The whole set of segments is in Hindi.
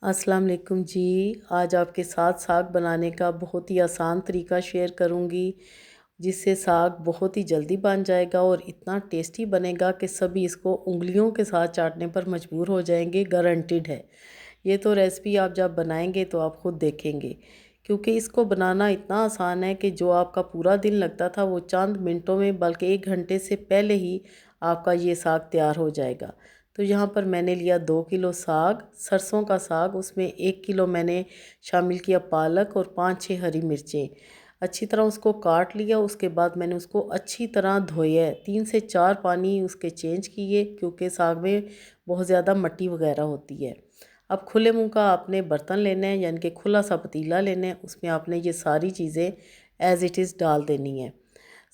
अस्सलाम वालेकुम जी। आज आपके साथ साग बनाने का बहुत ही आसान तरीका शेयर करूंगी, जिससे साग बहुत ही जल्दी बन जाएगा और इतना टेस्टी बनेगा कि सभी इसको उंगलियों के साथ चाटने पर मजबूर हो जाएंगे, गारंटीड है। ये तो रेसिपी आप जब बनाएंगे तो आप खुद देखेंगे, क्योंकि इसको बनाना इतना आसान है कि जो आपका पूरा दिन लगता था वो चंद मिनटों में, बल्कि 1 घंटे से पहले ही आपका ये साग तैयार हो जाएगा। तो यहाँ पर मैंने लिया 2 किलो साग, सरसों का साग। उसमें 1 किलो मैंने शामिल किया पालक और 5-6 हरी मिर्चें। अच्छी तरह उसको काट लिया। उसके बाद मैंने उसको अच्छी तरह धोया है, 3 से 4 पानी उसके चेंज किए, क्योंकि साग में बहुत ज़्यादा मिट्टी वगैरह होती है। अब खुले मुंह का आपने बर्तन लेना है, यानी कि खुला सा पतीला लेना है। उसमें आपने ये सारी चीज़ें एज़ इट इज़ डाल देनी है।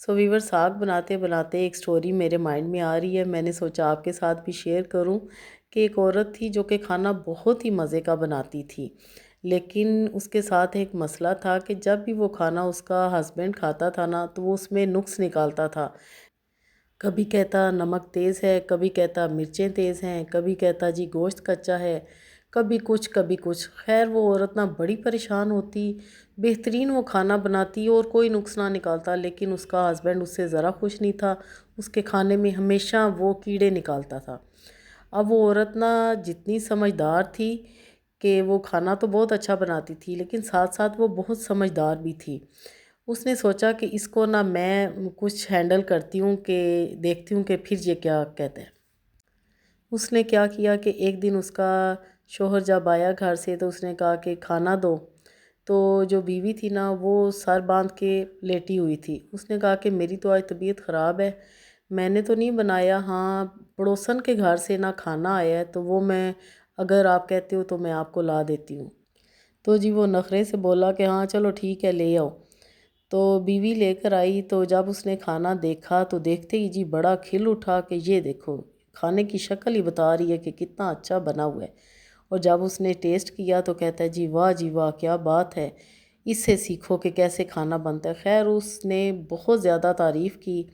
सो वीवर, साग बनाते बनाते एक स्टोरी मेरे माइंड में आ रही है। मैंने सोचा आपके साथ भी शेयर करूं कि एक औरत थी जो कि खाना बहुत ही मज़े का बनाती थी, लेकिन उसके साथ एक मसला था कि जब भी वो खाना उसका हस्बैंड खाता था ना, तो वो उसमें नुक्स निकालता था। कभी कहता नमक तेज़ है, कभी कहता मिर्चें तेज़ हैं, कभी कहता जी गोश्त कच्चा है, कभी कुछ कभी कुछ। खैर, वो औरत ना बड़ी परेशान होती। बेहतरीन वो खाना बनाती और कोई नुक्स ना निकालता, लेकिन उसका हस्बैंड उससे ज़रा खुश नहीं था। उसके खाने में हमेशा वो कीड़े निकालता था। अब वो औरत ना जितनी समझदार थी कि वो खाना तो बहुत अच्छा बनाती थी, लेकिन साथ साथ वो बहुत समझदार भी थी। उसने सोचा कि इसको ना मैं कुछ हैंडल करती हूँ, कि देखती हूँ कि फिर ये क्या कहते हैं। उसने क्या किया कि एक दिन उसका शोहर जब आया घर से, तो उसने कहा कि खाना दो। तो जो बीवी थी ना, वो सर बांध के लेटी हुई थी। उसने कहा कि मेरी तो आज तबीयत ख़राब है, मैंने तो नहीं बनाया। हाँ, पड़ोसन के घर से ना खाना आया है, तो वो मैं, अगर आप कहते हो तो मैं आपको ला देती हूँ। तो जी वो नखरे से बोला कि हाँ चलो ठीक है, ले आओ। तो बीवी लेकर आई। तो जब उसने खाना देखा तो देखते ही जी बड़ा खिल उठा कि ये देखो, खाने की शक्ल ही बता रही है कि कितना अच्छा बना हुआ है। और जब उसने टेस्ट किया तो कहता है जी वाह जी वाह, क्या बात है, इससे सीखो कि कैसे खाना बनता है। खैर, उसने बहुत ज़्यादा तारीफ़ की।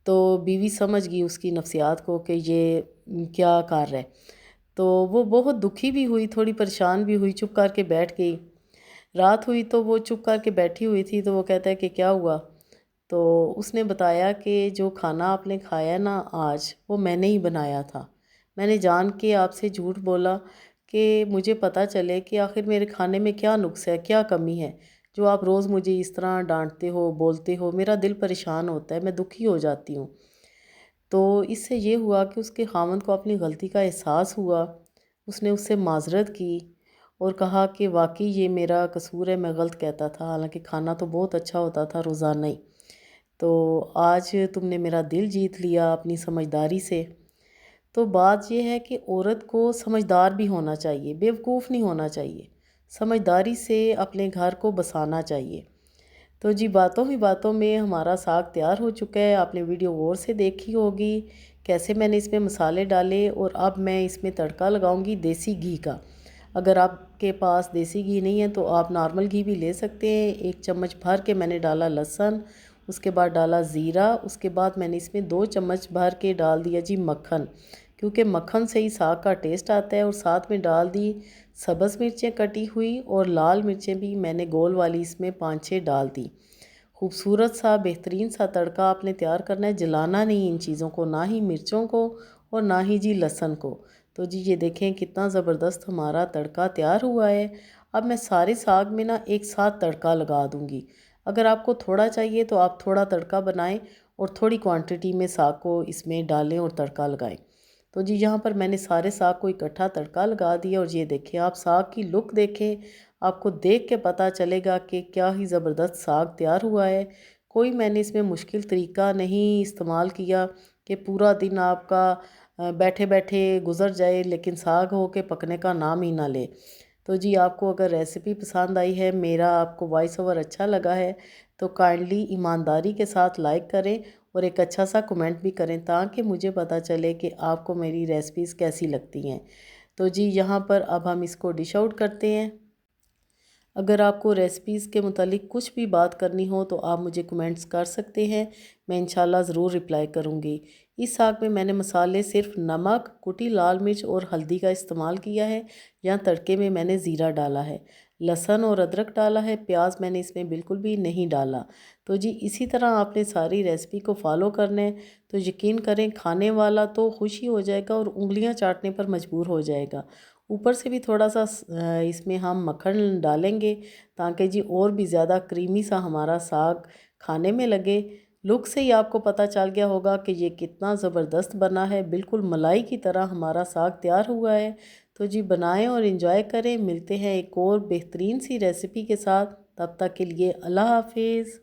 तो बीवी समझ गई उसकी नफ्सियात को कि ये क्या कर रहा है। तो वो बहुत दुखी भी हुई, थोड़ी परेशान भी हुई, चुप करके बैठ गई। रात हुई तो वो चुप करके बैठी हुई थी। तो वो कहता है कि क्या हुआ। तो उसने बताया कि जो खाना आपने खाया ना आज, वो मैंने ही बनाया था। मैंने जान के आपसे झूठ बोला कि मुझे पता चले कि आखिर मेरे खाने में क्या नुक्स है, क्या कमी है, जो आप रोज़ मुझे इस तरह डांटते हो, बोलते हो। मेरा दिल परेशान होता है, मैं दुखी हो जाती हूँ। तो इससे ये हुआ कि उसके खामंद को अपनी गलती का एहसास हुआ। उसने उससे माज़रत की और कहा कि वाकई ये मेरा कसूर है, मैं गलत कहता था, हालांकि खाना तो बहुत अच्छा होता था रोज़ाना ही। तो आज तुमने मेरा दिल जीत लिया अपनी समझदारी से। तो बात यह है कि औरत को समझदार भी होना चाहिए, बेवकूफ़ नहीं होना चाहिए। समझदारी से अपने घर को बसाना चाहिए। तो जी बातों ही बातों में हमारा साग तैयार हो चुका है। आपने वीडियो गौर से देखी होगी कैसे मैंने इसमें मसाले डाले। और अब मैं इसमें तड़का लगाऊंगी देसी घी का। अगर आपके पास देसी घी नहीं है तो आप नॉर्मल घी भी ले सकते हैं। 1 चम्मच भर के मैंने डाला लहसुन, उसके बाद डाला ज़ीरा, उसके बाद मैंने इसमें 2 चम्मच भर के डाल दिया जी मक्खन, क्योंकि मक्खन से ही साग का टेस्ट आता है। और साथ में डाल दी सब्ज़ मिर्चें कटी हुई, और लाल मिर्चें भी मैंने गोल वाली इसमें 5-6 डाल दी। खूबसूरत सा बेहतरीन सा तड़का आपने तैयार करना है, जलाना नहीं इन चीज़ों को, ना ही मिर्चों को और ना ही जी लहसुन को। तो जी ये देखें कितना ज़बरदस्त हमारा तड़का तैयार हुआ है। अब मैं सारे साग में ना एक साथ तड़का लगा दूँगी। अगर आपको थोड़ा चाहिए तो आप थोड़ा तड़का बनाएं और थोड़ी क्वांटिटी में साग को इसमें डालें और तड़का लगाएं। तो जी यहाँ पर मैंने सारे साग को इकट्ठा तड़का लगा दिया। और ये देखें, आप साग की लुक देखें, आपको देख के पता चलेगा कि क्या ही ज़बरदस्त साग तैयार हुआ है। कोई मैंने इसमें मुश्किल तरीका नहीं इस्तेमाल किया कि पूरा दिन आपका बैठे बैठे गुज़र जाए, लेकिन साग हो के पकने का नाम ही ना ले। तो जी आपको अगर रेसिपी पसंद आई है, मेरा आपको वॉइस ओवर अच्छा लगा है, तो काइंडली ईमानदारी के साथ लाइक करें और एक अच्छा सा कमेंट भी करें, ताकि मुझे पता चले कि आपको मेरी रेसिपीज़ कैसी लगती हैं। तो जी यहाँ पर अब हम इसको डिश आउट करते हैं। अगर आपको रेसिपीज़ के मुतालिक कुछ भी बात करनी हो तो आप मुझे कमेंट्स कर सकते हैं, मैं इंशाल्लाह ज़रूर रिप्लाई करूँगी। इस साग में मैंने मसाले सिर्फ नमक, कुटी लाल मिर्च और हल्दी का इस्तेमाल किया है। यहाँ तड़के में मैंने ज़ीरा डाला है, लहसुन और अदरक डाला है, प्याज मैंने इसमें बिल्कुल भी नहीं डाला। तो जी इसी तरह आपने सारी रेसिपी को फॉलो करना है, तो यकीन करें खाने वाला तो खुश ही हो जाएगा और उंगलियां चाटने पर मजबूर हो जाएगा। ऊपर से भी थोड़ा सा इसमें हम मक्खन डालेंगे ताकि जी और भी ज़्यादा क्रीमी सा हमारा साग खाने में लगे। लुक से ही आपको पता चल गया होगा कि ये कितना ज़बरदस्त बना है, बिल्कुल मलाई की तरह हमारा साग तैयार हुआ है। तो जी बनाएं और इन्जॉय करें। मिलते हैं एक और बेहतरीन सी रेसिपी के साथ, तब तक के लिए अल्लाह हाफिज़।